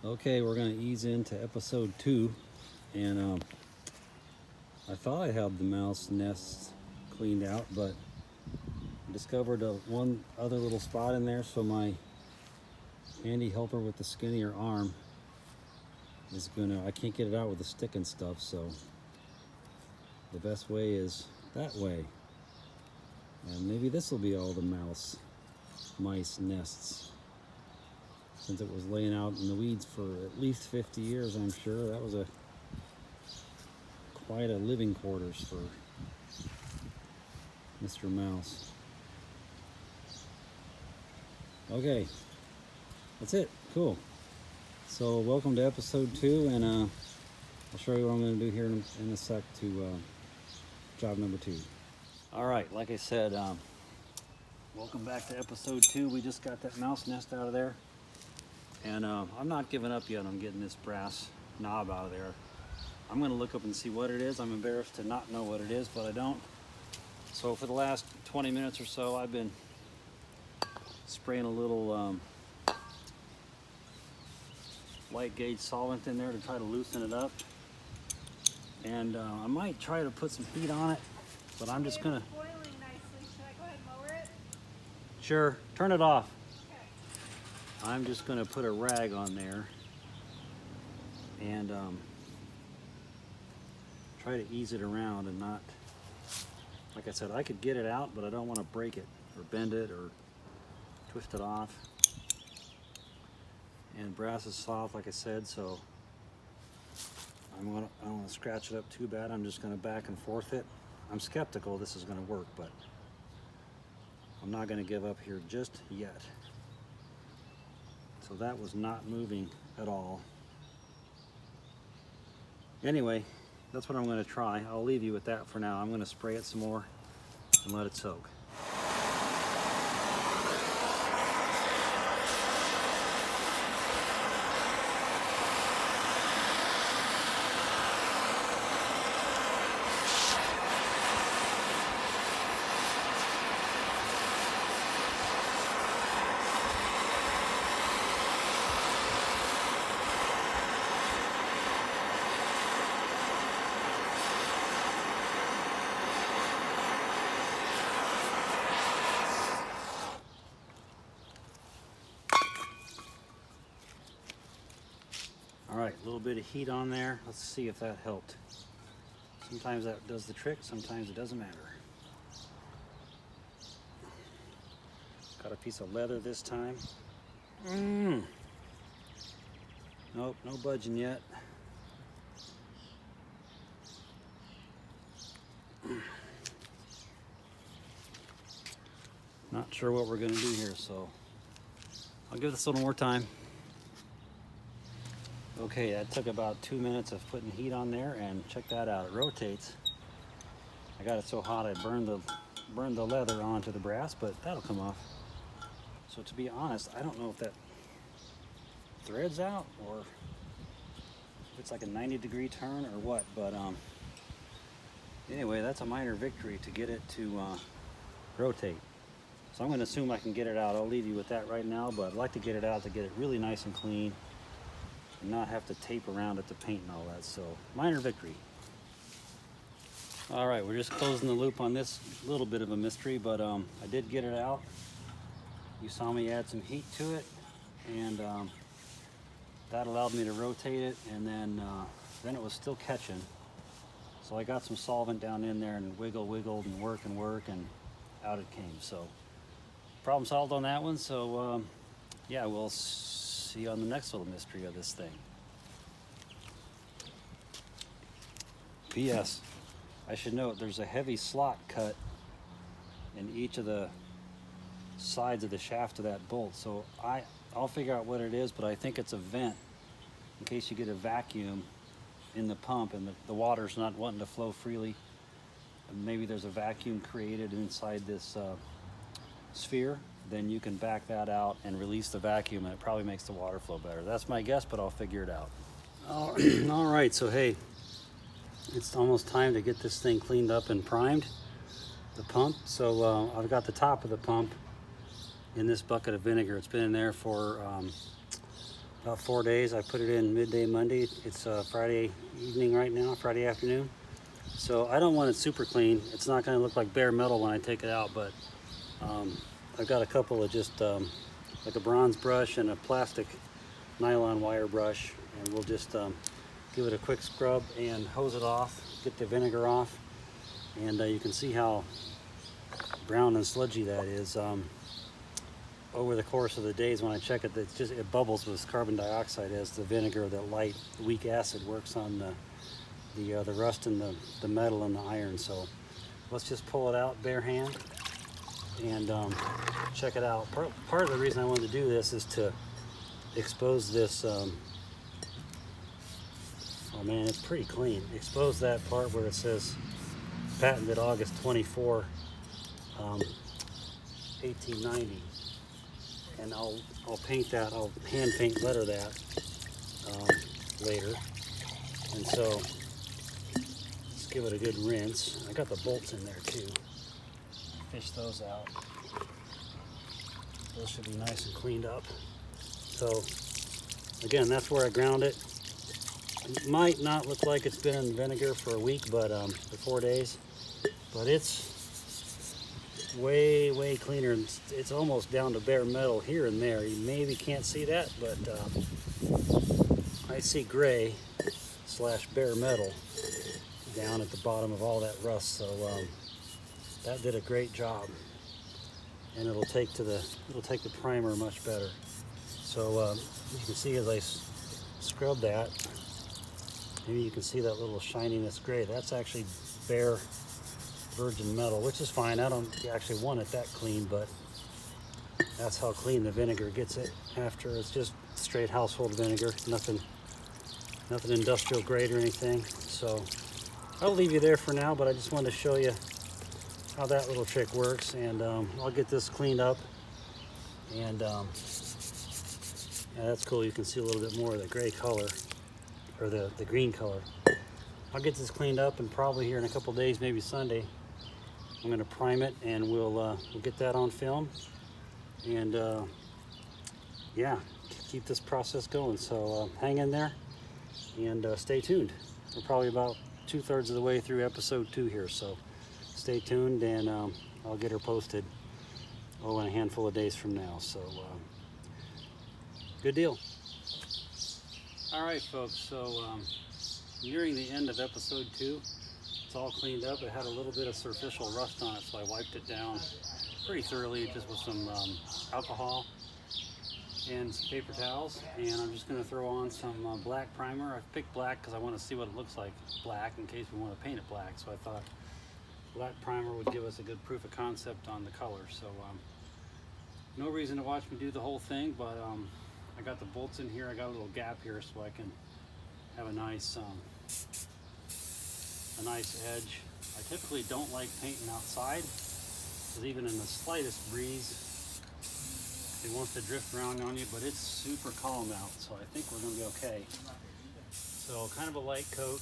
Okay, we're going to ease into episode 2, and I thought I had the mouse nests cleaned out, but I discovered one other little spot in there, so my handy helper with the skinnier arm is I can't get it out with a stick and stuff, so the best way is that way. And maybe this will be all the mice nests. Since it was laying out in the weeds for at least 50 years, I'm sure that was quite a living quarters for Mr. Mouse. Okay, that's it. Cool. So welcome to episode 2, and I'll show you what I'm going to do here in a sec to job number 2. All right, like I said, welcome back to episode 2. We just got that mouse nest out of there. And I'm not giving up yet on getting this brass knob out of there. I'm going to look up and see what it is. I'm embarrassed to not know what it is, but I don't. So for the last 20 minutes or so, I've been spraying a little light gauge solvent in there to try to loosen it up. And I might try to put some heat on it, but I'm just going to... It's boiling nicely. Should I go ahead and lower it? Sure, turn it off. I'm just going to put a rag on there and try to ease it around and not, like I said, I could get it out, but I don't want to break it or bend it or twist it off. And brass is soft, like I said, so I don't want to scratch it up too bad. I'm just going to back and forth it. I'm skeptical this is going to work, but I'm not going to give up here just yet. So that was not moving at all. Anyway, that's what I'm going to try. I'll leave you with that for now. I'm going to spray it some more and let it soak. All right, a little bit of heat on there. Let's see if that helped. Sometimes that does the trick, sometimes it doesn't matter. Got a piece of leather this time. Nope, no budging yet. Not sure what we're gonna do here, so I'll give this a little more time. Okay, that took about 2 minutes of putting heat on there, and check that out, it rotates. I got it so hot I burned the leather onto the brass, but that'll come off. So to be honest, I don't know if that threads out or if it's like a 90-degree turn or what, but anyway, that's a minor victory to get it to rotate. So I'm going to assume I can get it out. I'll leave you with that right now, but I'd like to get it out to get it really nice and clean and not have to tape around it to paint and all that. So minor victory. All right, we're just closing the loop on this little bit of a mystery, but I did get it out. You saw me add some heat to it, and that allowed me to rotate it, and then it was still catching. So I got some solvent down in there and wiggled and work, and out it came. So problem solved on that one. So yeah, we'll see you on the next little mystery of this thing. P.S. I should note there's a heavy slot cut in each of the sides of the shaft of that bolt. So I'll figure out what it is, but I think it's a vent in case you get a vacuum in the pump and the water's not wanting to flow freely. And maybe there's a vacuum created inside this sphere. Then you can back that out and release the vacuum, and it probably makes the water flow better. That's my guess, but I'll figure it out. All right, so hey, it's almost time to get this thing cleaned up and primed, the pump. So I've got the top of the pump in this bucket of vinegar. It's been in there for about 4 days. I put it in midday Monday. It's Friday evening right now, Friday afternoon. So I don't want it super clean. It's not going to look like bare metal when I take it out, but I've got a couple of just like a bronze brush and a plastic nylon wire brush, and we'll just give it a quick scrub and hose it off, get the vinegar off, and you can see how brown and sludgy that is. Over the course of the days when I check it, it bubbles with carbon dioxide as the vinegar, that light weak acid, works on the rust in the metal and the iron. So let's just pull it out bare hand and check it out. Part of the reason I wanted to do this is to expose this. Oh man, it's pretty clean. Expose that part where it says patented August 24, 1890. And I'll paint that, I'll hand paint letter that later. And so let's give it a good rinse. I got the bolts in there too. Fish those out. Those should be nice and cleaned up. So again, that's where I ground it. It might not look like it's been in vinegar for a week, but for 4 days. But it's way cleaner. It's almost down to bare metal here and there. You maybe can't see that, but I see gray / bare metal down at the bottom of all that rust. So that did a great job, and it'll take the primer much better. So you can see as I scrub that, maybe you can see that little shininess gray. That's actually bare virgin metal, which is fine. I don't actually want it that clean, but that's how clean the vinegar gets it after. It's just straight household vinegar, nothing industrial grade or anything. So I'll leave you there for now, but I just wanted to show you how that little trick works, and I'll get this cleaned up, and yeah, that's cool. You can see a little bit more of the gray color, or the green color. I'll get this cleaned up, and probably here in a couple days, maybe Sunday, I'm going to prime it, and we'll get that on film, and yeah, keep this process going. So hang in there and stay tuned. We're probably about 2/3 of the way through episode 2 here, so stay tuned, and I'll get her posted in a handful of days from now. So good deal. All right, folks, so nearing the end of episode 2. It's all cleaned up. It had a little bit of superficial rust on it, so I wiped it down pretty thoroughly, just with some alcohol and some paper towels. And I'm just going to throw on some black primer. I picked black because I want to see what it looks like black in case we want to paint it black. So I thought black primer would give us a good proof of concept on the color. So no reason to watch me do the whole thing, but I got the bolts in here. I got a little gap here so I can have a nice edge. I typically don't like painting outside, because even in the slightest breeze, it wants to drift around on you, but it's super calm out, so I think we're going to be okay. So kind of a light coat.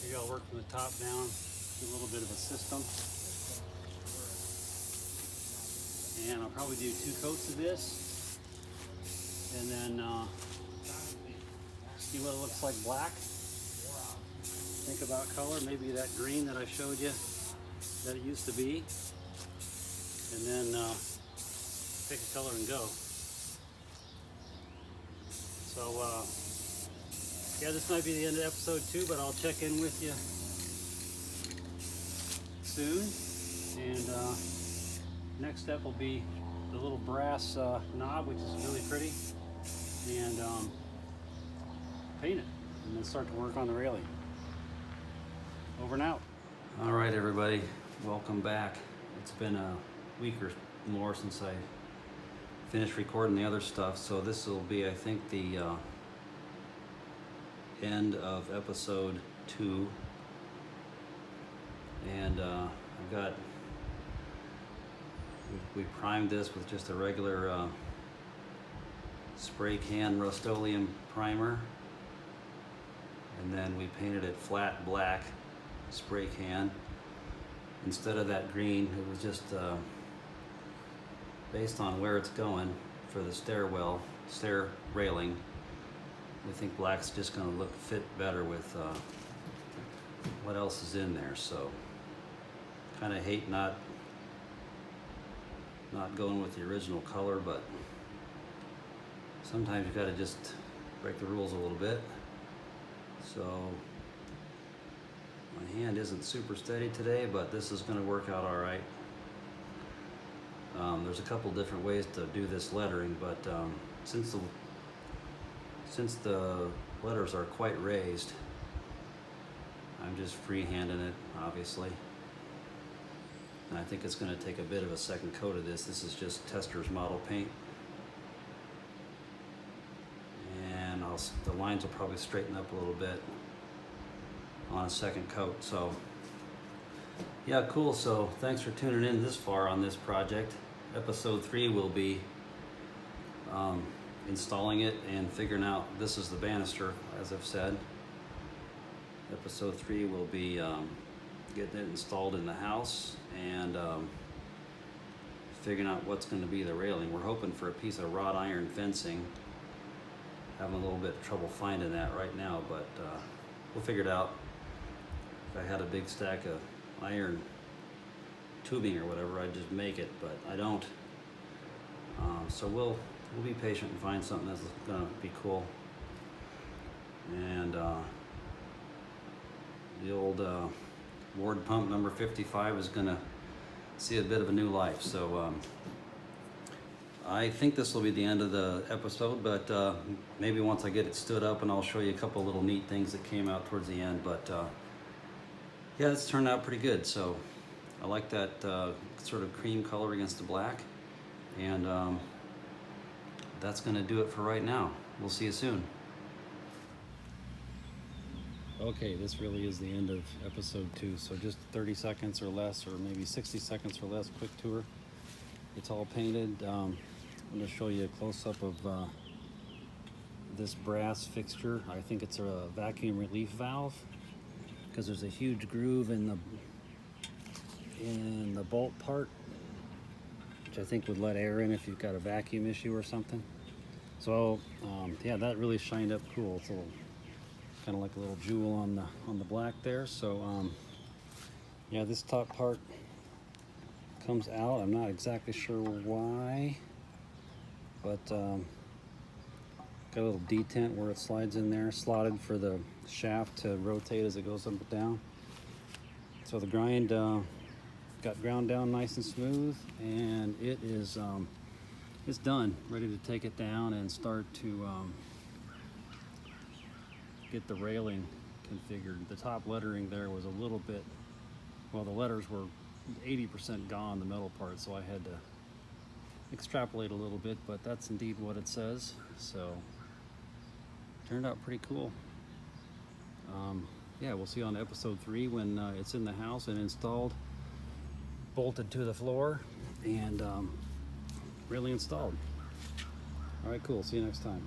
Maybe I'll work from the top down, do a little bit of a system. And I'll probably do 2 coats of this, and then see what it looks like black. Think about color, maybe that green that I showed you that it used to be, and then pick a color and go. So yeah, this might be the end of episode 2, but I'll check in with you soon. And next step will be the little brass knob, which is really pretty, and paint it, and then start to work on the railing. Over and out. All right, everybody, welcome back. It's been a week or more since I finished recording the other stuff, so this will be, I think, the end of episode 2. And I've got, we primed this with just a regular spray can Rust-Oleum primer, and then we painted it flat black spray can instead of that green. It was just based on where it's going for the stair railing. We think black's just going to fit better with what else is in there. So kind of hate not going with the original color, but sometimes you got to just break the rules a little bit. So my hand isn't super steady today, but this is going to work out all right. There's a couple different ways to do this lettering, but since the letters are quite raised, I'm just freehanding it, obviously. And I think it's going to take a bit of a second coat of this. This is just Tester's model paint. And the lines will probably straighten up a little bit on a second coat. So yeah, cool. So thanks for tuning in this far on this project. Episode 3 will be installing it and figuring out, this is the banister, as I've said. Episode 3 will be getting it installed in the house and figuring out what's going to be the railing. We're hoping for a piece of wrought iron fencing. Having a little bit of trouble finding that right now, but we'll figure it out. If I had a big stack of iron tubing or whatever, I'd just make it, but I don't. So we'll be patient and find something that's gonna be cool. And the old Ward pump number 55 is gonna see a bit of a new life. So I think this will be the end of the episode, but maybe once I get it stood up, and I'll show you a couple little neat things that came out towards the end. But yeah, it's turned out pretty good. So I like that sort of cream color against the black. And that's gonna do it for right now. We'll see you soon. Okay, this really is the end of episode 2. So just 30 seconds or less, or maybe 60 seconds or less, quick tour. It's all painted. I'm going to show you a close-up of this brass fixture. I think it's a vacuum relief valve, because there's a huge groove in the bolt part, which I think would let air in if you've got a vacuum issue or something. So yeah, that really shined up cool. It's a little, kind of like a little jewel on the black there. So yeah, this top part comes out. I'm not exactly sure why, but got a little detent where it slides in there, slotted for the shaft to rotate as it goes up and down. So the grind got ground down nice and smooth, and it is it's done, ready to take it down and start to get the railing configured. The top lettering there was a little bit, well, the letters were 80% gone, the metal part, so I had to extrapolate a little bit, but that's indeed what it says. So turned out pretty cool. Yeah, we'll see you on episode 3 when it's in the house and installed, bolted to the floor, and really installed. All right, cool. See you next time.